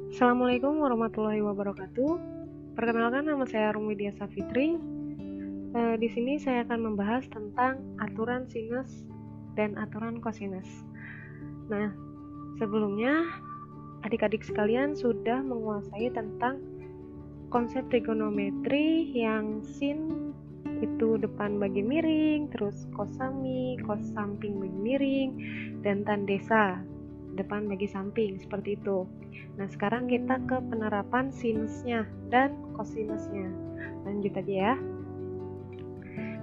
Assalamualaikum warahmatullahi wabarakatuh. Perkenalkan, nama saya Rumwidia Safitri. Di sini saya akan membahas tentang aturan sinus dan aturan kosinus. Nah, sebelumnya adik-adik sekalian sudah menguasai tentang konsep trigonometri yang sin itu depan bagi miring, terus kosami, kos samping bagi miring, dan tan desa depan bagi samping, seperti itu. Nah, sekarang kita ke penerapan sinusnya dan kosinusnya. Lanjut aja ya.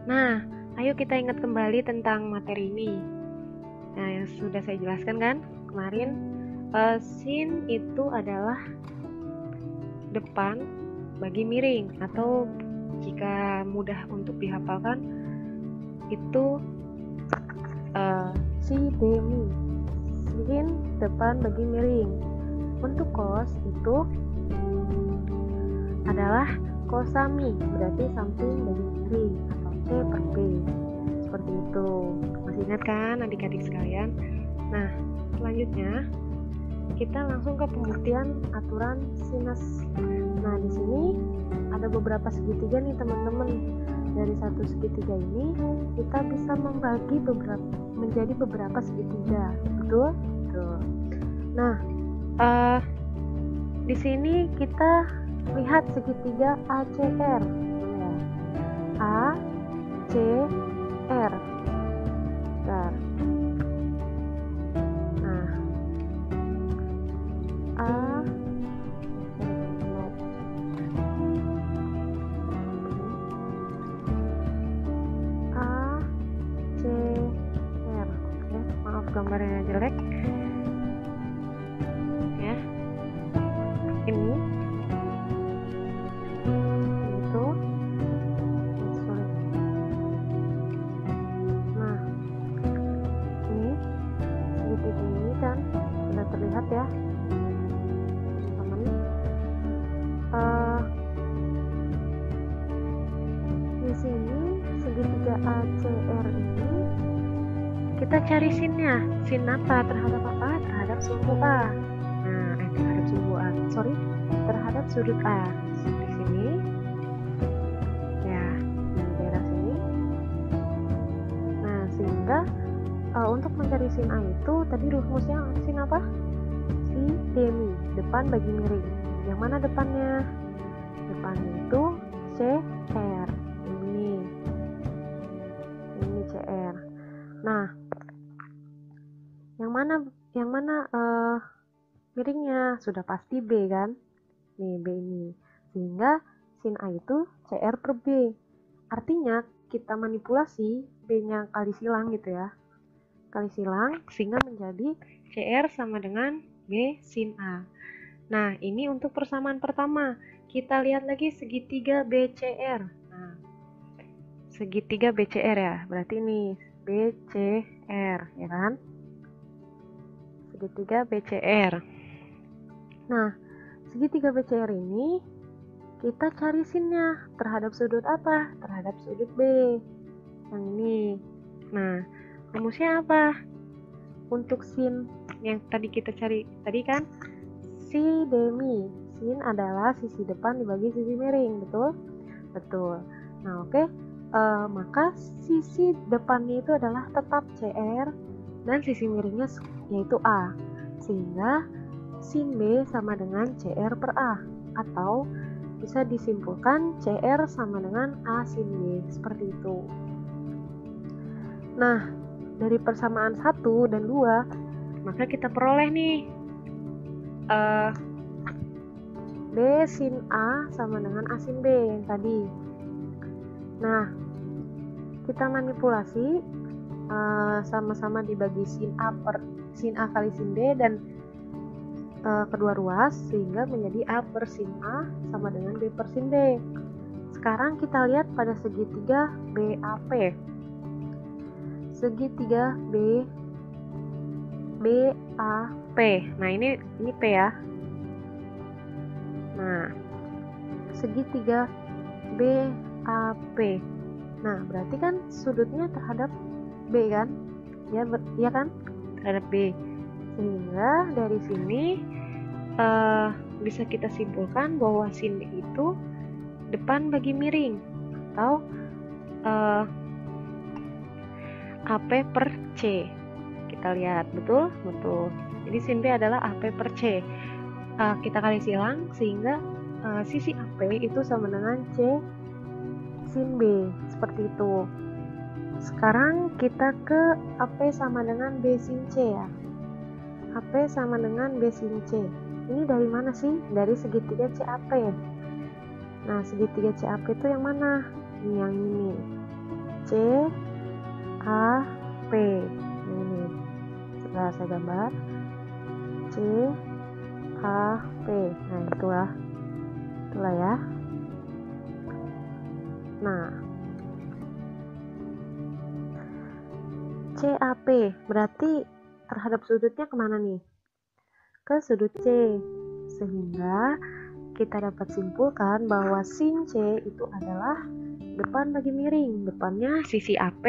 Nah, ayo kita ingat kembali tentang materi ini. Nah, yang sudah saya jelaskan kan kemarin, sin itu adalah depan bagi miring, atau jika mudah untuk dihafalkan itu si demi, sin depan bagi miring. Untuk kos itu adalah kosami, berarti samping bagi miring, atau C per B, seperti itu. Masih ingat kan adik-adik sekalian? Nah, selanjutnya kita langsung ke pembuktian aturan sinus. Nah, di sini ada beberapa segitiga nih teman-teman. Dari satu segitiga ini kita bisa membagi menjadi beberapa segitiga, betul? Betul. Nah, di sini kita lihat segitiga ACR, ACR. Bentar. Nah, ACR. Oke, maaf gambarnya jelek. Ya, ini itu sulit. Nah, ini segitiga ini kan sudah terlihat ya teman-teman. Di sini segitiga ACR ini kita cari sinnya. Sin apa? Terhadap apa? Terhadap sudut A. Nah, terhadap sudut A. Terhadap sudut A. Di sini. Ya, di daerah sini. Nah, sehingga untuk mencari sin A itu tadi rumusnya sin apa? Si demi, depan bagi miring. Yang mana depannya? Depannya itu CR. Ini CR. Nah, yang mana miringnya? Sudah pasti B kan? Nih, B ini. Sehingga sin A itu CR per B. Artinya kita manipulasi B-nya kali silang gitu ya. Kali silang sehingga menjadi CR sama dengan B sin A. Nah, ini untuk persamaan pertama. Kita lihat lagi segitiga BCR. Nah, segitiga BCR ya. Berarti ini BCR, ya kan? Segitiga BCR. Nah, segitiga BCR ini kita cari sinnya terhadap sudut apa? Terhadap sudut B. Yang ini. Nah, rumusnya apa? Untuk sin yang tadi kita cari tadi kan si demi. Sin adalah sisi depan dibagi sisi miring, betul? Betul. Nah, oke. Maka sisi depannya itu adalah tetap CR dan sisi miringnya yaitu A. Sehingga sin B sama dengan CR per A, atau bisa disimpulkan CR sama dengan A sin B, seperti itu. Nah, dari persamaan 1 dan 2, maka kita peroleh nih B sin A sama dengan A sin B yang tadi. Nah, kita manipulasi sama-sama dibagi sin A kali sin B dan kedua ruas, sehingga menjadi A per sin A sama dengan B per sin B. Sekarang kita lihat pada segitiga BAP. Segitiga BAP. Nah, ini P ya. Nah, segitiga BAP. Nah, berarti kan sudutnya terhadap B kan? Ya kan? Terhadap B. Sehingga dari sini B bisa kita simpulkan bahwa sin B itu depan bagi miring atau AP per C. Kita lihat, betul? Betul. Jadi sin B adalah AP per C. Kita kali silang sehingga sisi AP itu sama dengan C sin B, seperti itu. Sekarang kita ke AP sama dengan B sin C ya. AP sama dengan B sin C. Ini dari mana sih? Dari segitiga CAP. Nah, segitiga CAP itu yang mana? Yang ini. CAP. Ini. Setelah saya gambar. CAP. Nah, itulah ya. Nah, CAP berarti terhadap sudutnya kemana nih? Ke sudut C. Sehingga kita dapat simpulkan bahwa sin C itu adalah depan bagi miring. Depannya sisi AP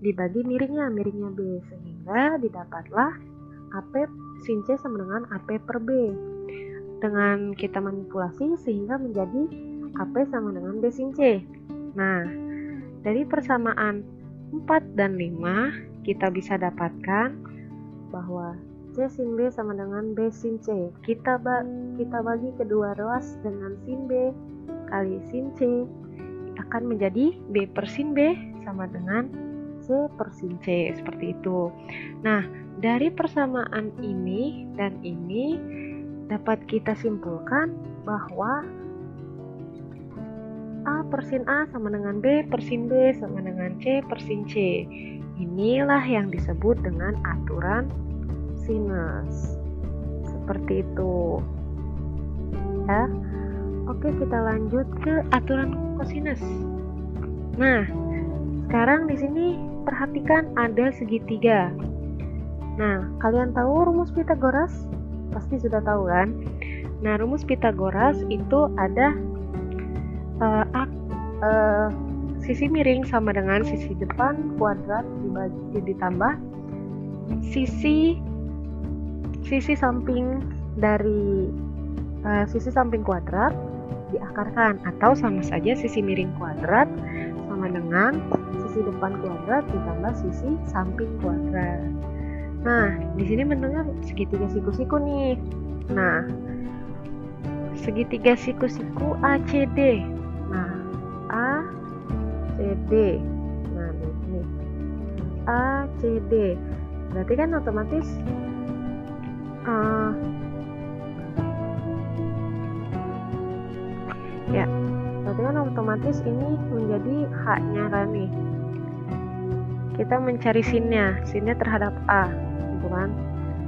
dibagi miringnya B. Sehingga didapatlah AP sin C sama dengan AP per B. Dengan kita manipulasi sehingga menjadi AP sama dengan B sin C. Nah, dari persamaan 4 dan 5 kita bisa dapatkan bahwa C sin B sama dengan B sin C. Kita bagi kedua ruas dengan sin B kali sin C akan menjadi B per sin B sama dengan C per sin C, seperti itu. Nah, dari persamaan ini dan ini dapat kita simpulkan bahwa A per sin A sama dengan B per sin B sama dengan C per sin C. Inilah yang disebut dengan aturan sinus. Seperti itu. Ya. Oke, kita lanjut ke aturan kosinus. Nah, sekarang di sini perhatikan ada segitiga. Nah, kalian tahu rumus Pythagoras? Pasti sudah tahu kan? Nah, rumus Pythagoras itu ada sisi miring sama dengan sisi depan kuadrat ditambah sisi samping dari sisi samping kuadrat diakarkan, atau sama saja sisi miring kuadrat sama dengan sisi depan kuadrat ditambah sisi samping kuadrat. Nah, di sini bentuknya segitiga siku-siku nih. Nah, segitiga siku-siku ACD. Nah, ACD. Nah, ini ACD. Berarti kan otomatis ini menjadi haknya kan nih. Kita mencari sinnya terhadap A, gitu kan?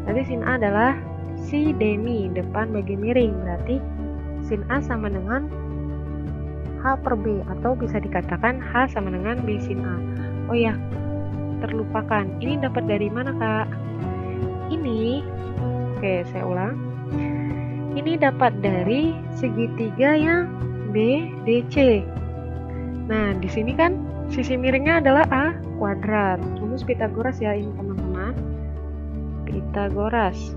Jadi sin A adalah si demi depan bagi miring, berarti sin A sama dengan H per B, atau bisa dikatakan H sama dengan B sin A. Oh ya, terlupakan. Ini dapat dari mana, Kak? Ini, oke, saya ulang. Ini dapat dari segitiga yang BDC. Nah, di sini kan sisi miringnya adalah A kuadrat. Rumus Pythagoras ya ini, teman-teman. Pythagoras.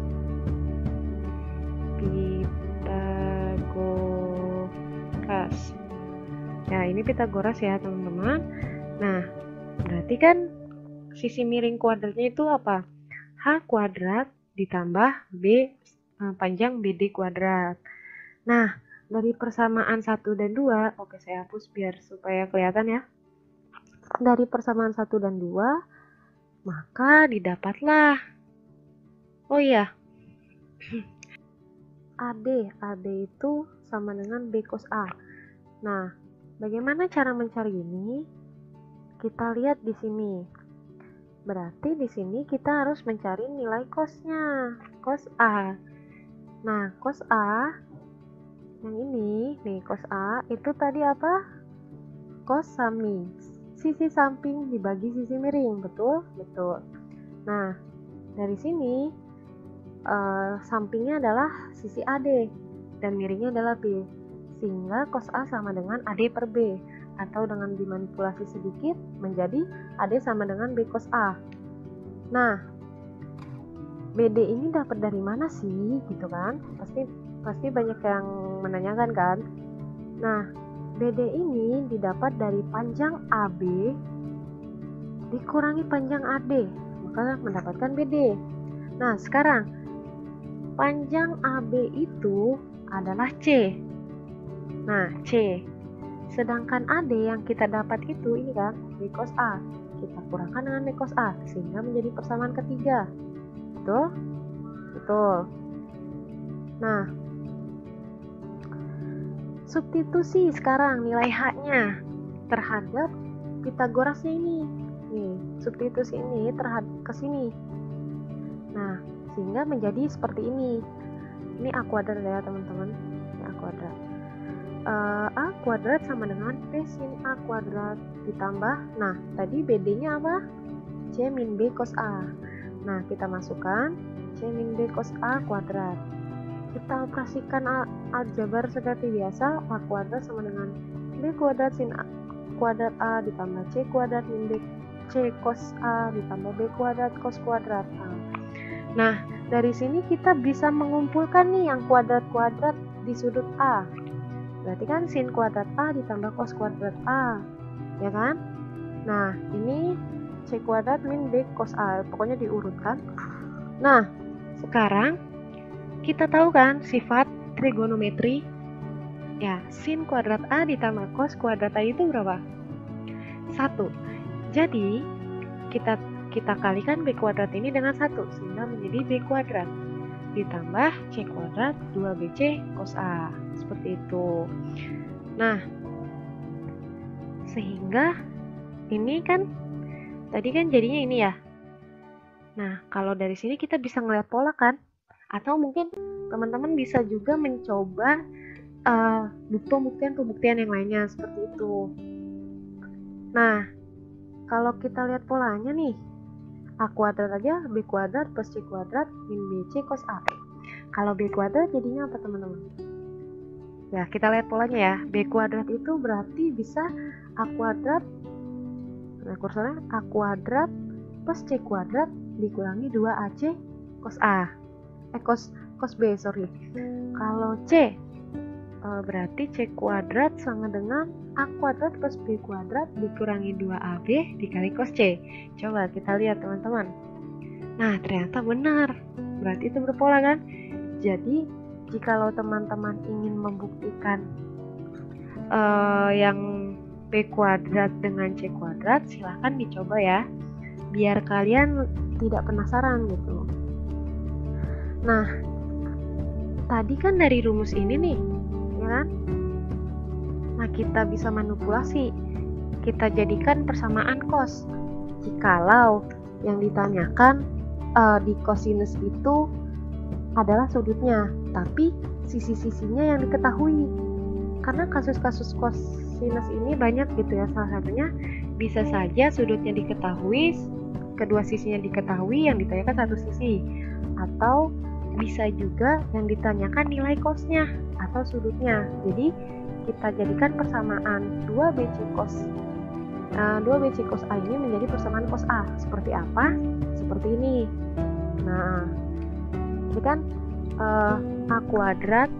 Ya, ini Pythagoras ya, teman-teman. Nah, berarti kan sisi miring kuadratnya itu apa? H kuadrat ditambah B panjang BD kuadrat. Nah, dari persamaan 1 dan 2, oke saya hapus biar supaya kelihatan ya. Dari persamaan 1 dan 2, maka didapatlah. Oh iya. AD itu sama dengan B cos A. Nah, bagaimana cara mencari ini? Kita lihat di sini. Berarti di sini kita harus mencari nilai cosnya, cos A. Nah, cos A yang ini nih, cos A itu tadi apa? Cos samping. Sisi samping dibagi sisi miring, betul? Betul. Nah, dari sini sampingnya adalah sisi AD dan miringnya adalah B. Sehingga cos A sama dengan AD per B, atau dengan dimanipulasi sedikit menjadi AD sama dengan B cos A. Nah, BD ini dapat dari mana sih, gitu kan? pasti banyak yang menanyakan kan. Nah, BD ini didapat dari panjang AB dikurangi panjang AD, maka mendapatkan BD. Nah, sekarang panjang AB itu adalah C. Nah, C. Sedangkan AD yang kita dapat itu ini kan B cos A. Kita kurangkan dengan B cos A sehingga menjadi persamaan ketiga. Betul? Betul. Nah, substitusi sekarang nilai H-nya terhadap Pitagorasnya ini. Nih, substitusi ini terhadap ke sini. Nah, sehingga menjadi seperti ini. Ini A kuadrat ya teman-teman. Ini A kuadrat. A kuadrat sama dengan P sin A kuadrat ditambah, nah tadi BD-nya apa? C min B cos A. Nah, kita masukkan C min B cos A kuadrat. Kita operasikan aljabar seperti biasa. A kuadrat sama dengan B kuadrat sin A kuadrat A ditambah C kuadrat min B C cos A ditambah B kuadrat cos kuadrat A. Nah, dari sini kita bisa mengumpulkan nih yang kuadrat-kuadrat di sudut A. Berarti kan sin kuadrat A ditambah cos kuadrat A, ya kan? Nah, ini C kuadrat min B cos A, pokoknya diurutkan. Nah, sekarang kita tahu kan sifat trigonometri? Ya, sin kuadrat A ditambah cos kuadrat A itu berapa? 1. Jadi, kita kalikan B kuadrat ini dengan 1, sehingga menjadi B kuadrat ditambah C kuadrat 2BC cos A. Seperti itu. Nah, sehingga ini kan tadi kan jadinya ini ya. Nah, kalau dari sini kita bisa ngeliat pola kan? Atau mungkin teman-teman bisa juga mencoba pembuktian yang lainnya seperti itu. Nah, kalau kita lihat polanya nih, A kuadrat aja B kuadrat plus C kuadrat min BC cos A. Kalau B kuadrat jadinya apa teman-teman? Ya, kita lihat polanya ya. B kuadrat itu berarti bisa A kuadrat, nah kursornya A kuadrat plus C kuadrat dikurangi 2AC cos A. Cos B, sorry. Kalau C, berarti C kuadrat sama dengan A kuadrat plus B kuadrat dikurangi 2AB dikali cos C. Coba kita lihat teman-teman. Nah, ternyata benar. Berarti itu berpola kan? Jadi, jikalau teman-teman ingin membuktikan yang B kuadrat dengan C kuadrat, silahkan dicoba ya. Biar kalian tidak penasaran gitu. Nah, tadi kan dari rumus ini nih, ya kan? Nah, kita bisa manipulasi. Kita jadikan persamaan cos. Jikalau yang ditanyakan di cosinus itu adalah sudutnya, tapi sisi-sisinya yang diketahui. Karena kasus-kasus cosinus ini banyak gitu ya. Salah satunya bisa saja sudutnya diketahui, kedua sisinya diketahui, yang ditanyakan satu sisi. Atau bisa juga yang ditanyakan nilai cosnya atau sudutnya. Jadi kita jadikan persamaan 2BC cos A ini menjadi persamaan cos A. Seperti apa? Seperti ini. Nah, ini kan A kuadrat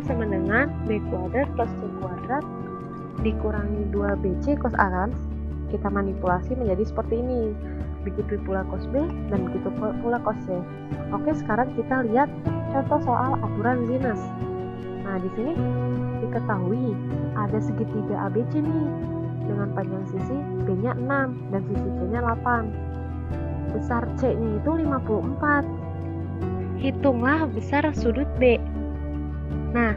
sama dengan B kuadrat plus C kuadrat dikurangi 2BC cos A kan? Kita manipulasi menjadi seperti ini. Begitu pula cos B dan begitu pula cos C. Oke, sekarang kita lihat contoh soal aturan sinus. Nah, di sini diketahui ada segitiga ABC nih dengan panjang sisi B-nya 6 dan sisi C-nya 8. Besar C-nya itu 54. Hitunglah besar sudut B. Nah,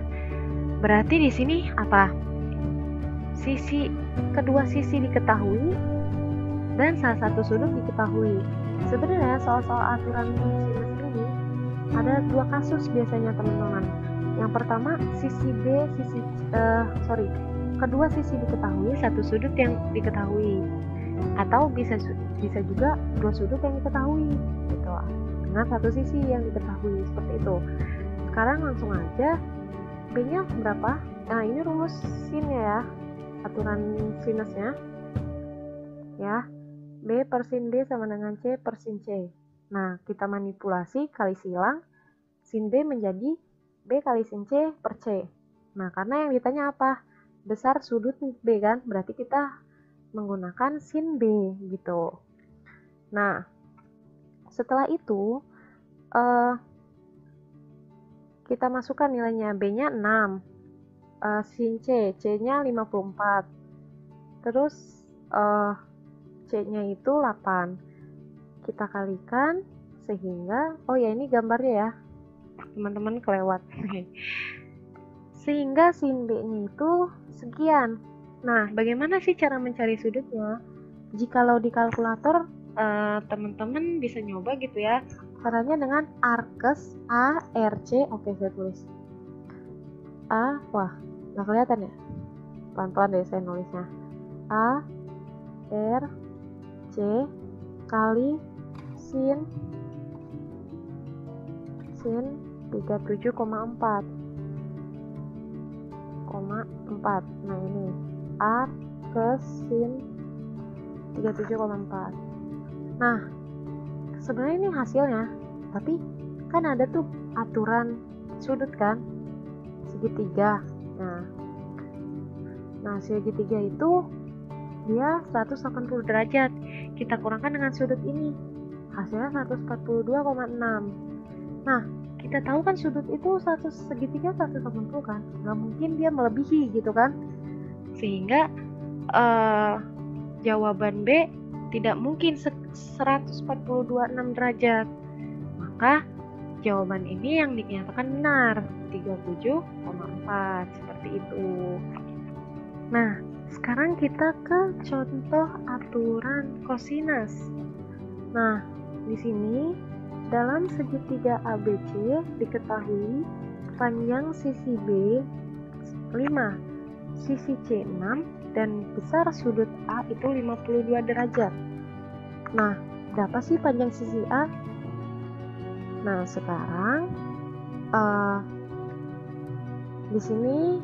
berarti di sini apa? Kedua sisi diketahui dan salah satu sudut diketahui. Sebenarnya soal-soal aturan sinus ini ada dua kasus biasanya teman-teman. Yang pertama kedua sisi diketahui, satu sudut yang diketahui, atau bisa juga dua sudut yang diketahui gitu dengan satu sisi yang diketahui, seperti itu. Sekarang langsung aja B-nya berapa? Nah, ini rumus sin ya, aturan sinusnya ya. B per sin B sama dengan C per sin C. Nah, kita manipulasi kali silang sin B menjadi B kali sin C per C. Nah, karena yang ditanya apa? Besar sudut B kan? Berarti kita menggunakan sin B gitu. Nah, setelah itu kita masukkan nilainya. B-nya 6, sin C, C-nya 54, terus C-nya itu 8. Kita kalikan sehingga, oh ya ini gambarnya ya, teman-teman kelewat. Sehingga sin B-nya itu sekian. Nah, bagaimana sih cara mencari sudutnya? Jikalau di kalkulator, teman-teman bisa nyoba gitu ya. Caranya dengan ARCS ARC. Oke, saya tulis wah nggak kelihatan ya, pelan-pelan deh saya nulisnya. ARC kali sin 37,4. Nah ini ARCS sin 37,4. Nah, sebenarnya ini hasilnya, tapi kan ada tuh aturan sudut kan, segitiga. Nah segitiga itu dia 180 derajat. Kita kurangkan dengan sudut ini, hasilnya 142,6. Nah, kita tahu kan sudut itu segitiga 180 kan, nggak mungkin dia melebihi gitu kan, sehingga jawaban B tidak mungkin 142,6 derajat. Maka jawaban ini yang dinyatakan benar, 37,4, seperti itu. Nah, sekarang kita ke contoh aturan kosinus. Nah, di sini dalam segitiga ABC diketahui panjang sisi B 5, sisi C 6, dan besar sudut A itu 52 derajat. Nah, berapa sih panjang sisi A? Nah, sekarang di sini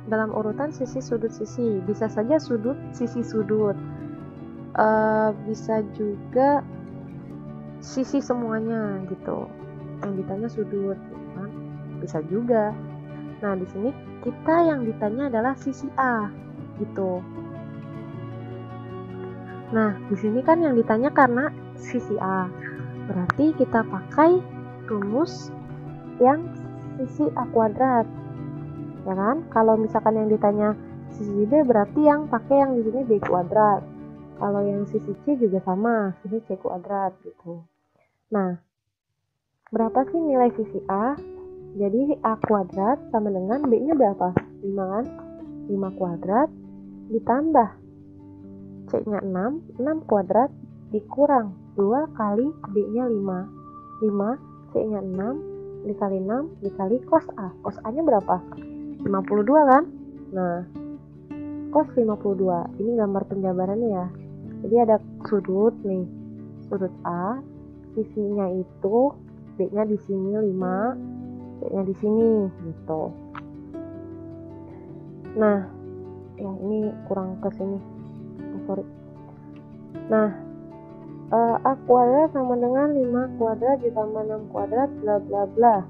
dalam urutan sisi sudut sisi, bisa saja sudut sisi sudut, bisa juga sisi semuanya gitu. Yang ditanya sudut, kan? Bisa juga. Nah, di sini kita yang ditanya adalah sisi A gitu. Nah, di sini kan yang ditanya karena sisi A. Berarti kita pakai rumus yang sisi A kuadrat. Ya kan? Kalau misalkan yang ditanya sisi B, berarti yang pakai yang di sini B kuadrat. Kalau yang sisi C juga sama, sisi C kuadrat gitu. Nah, berapa sih nilai sisi A? Jadi A kuadrat sama dengan B-nya berapa? 5 kan? 5 kuadrat ditambah C-nya 6, 6 kuadrat dikurang 2 kali B-nya 5. 5, C-nya 6, dikali 6, dikali cos A. Cos A-nya berapa? 52 kan? Nah, cos 52. Ini gambar penjabarannya ya. Jadi ada sudut nih. Sudut A, sisinya itu B-nya di sini 5, C-nya di sini gitu. Nah, ya ini kurang ke sini. Sorry. Nah, A kuadrat sama dengan 5 kuadrat ditambah 6 kuadrat bla bla bla.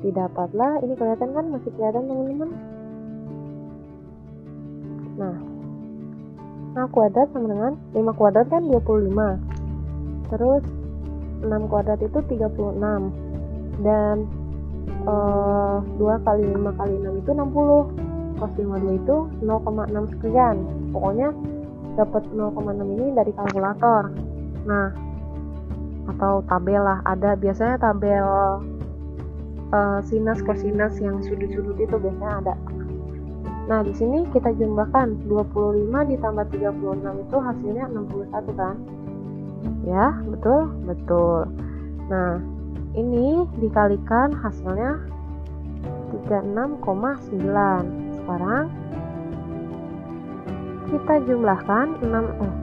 Didapatlah, ini kelihatan kan? Masih kelihatan teman-teman? Nah, A kuadrat sama dengan 5 kuadrat kan 25. Terus 6 kuadrat itu 36. Dan 2 kali 5 kali 6 itu 60. Cos 52 itu 0,6 sekian. Pokoknya dapat 0,6 ini dari kalkulator. Nah, atau tabel lah, ada biasanya tabel sinus kosinus yang sudut-sudut itu biasanya ada. Nah, di sini kita jumlahkan 25 ditambah 36 itu hasilnya 61 kan? Ya, betul? Betul. Nah, ini dikalikan hasilnya 36,9. Sekarang kita jumlahkan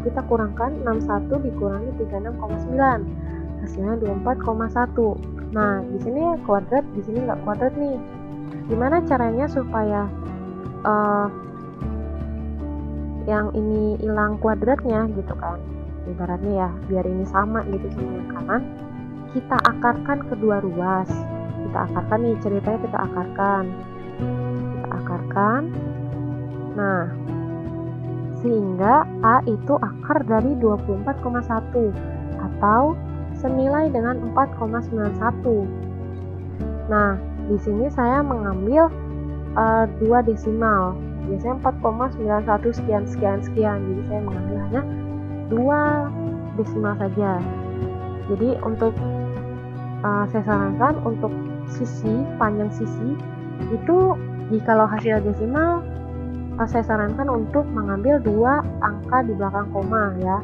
kita kurangkan 61 dikurangi 36,9. Hasilnya 24,1. Nah, di sini kuadrat, di sini nggak kuadrat nih. Gimana caranya supaya yang ini hilang kuadratnya gitu kan? Ibaratnya ya, biar ini sama gitu sama yang kanan. Kita akarkan kedua ruas. kita akarkan nih, ceritanya kita akarkan. Nah, sehingga A itu akar dari 24,1 atau senilai dengan 4,91. Nah, di sini saya mengambil 2 desimal. Biasanya 4,91 sekian. Jadi saya mengambil hanya 2 desimal saja. Jadi untuk saya sarankan untuk panjang sisi itu jikalau hasil desimal, saya sarankan untuk mengambil 2 angka di belakang koma ya.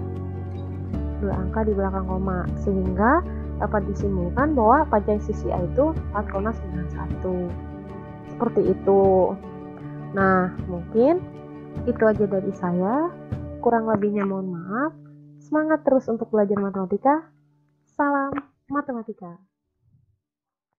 2 angka di belakang koma sehingga dapat disimpulkan bahwa panjang sisi A itu 4,91. Seperti itu. Nah, mungkin itu aja dari saya. Kurang lebihnya mohon maaf. Semangat terus untuk belajar matematika. Salam matematika.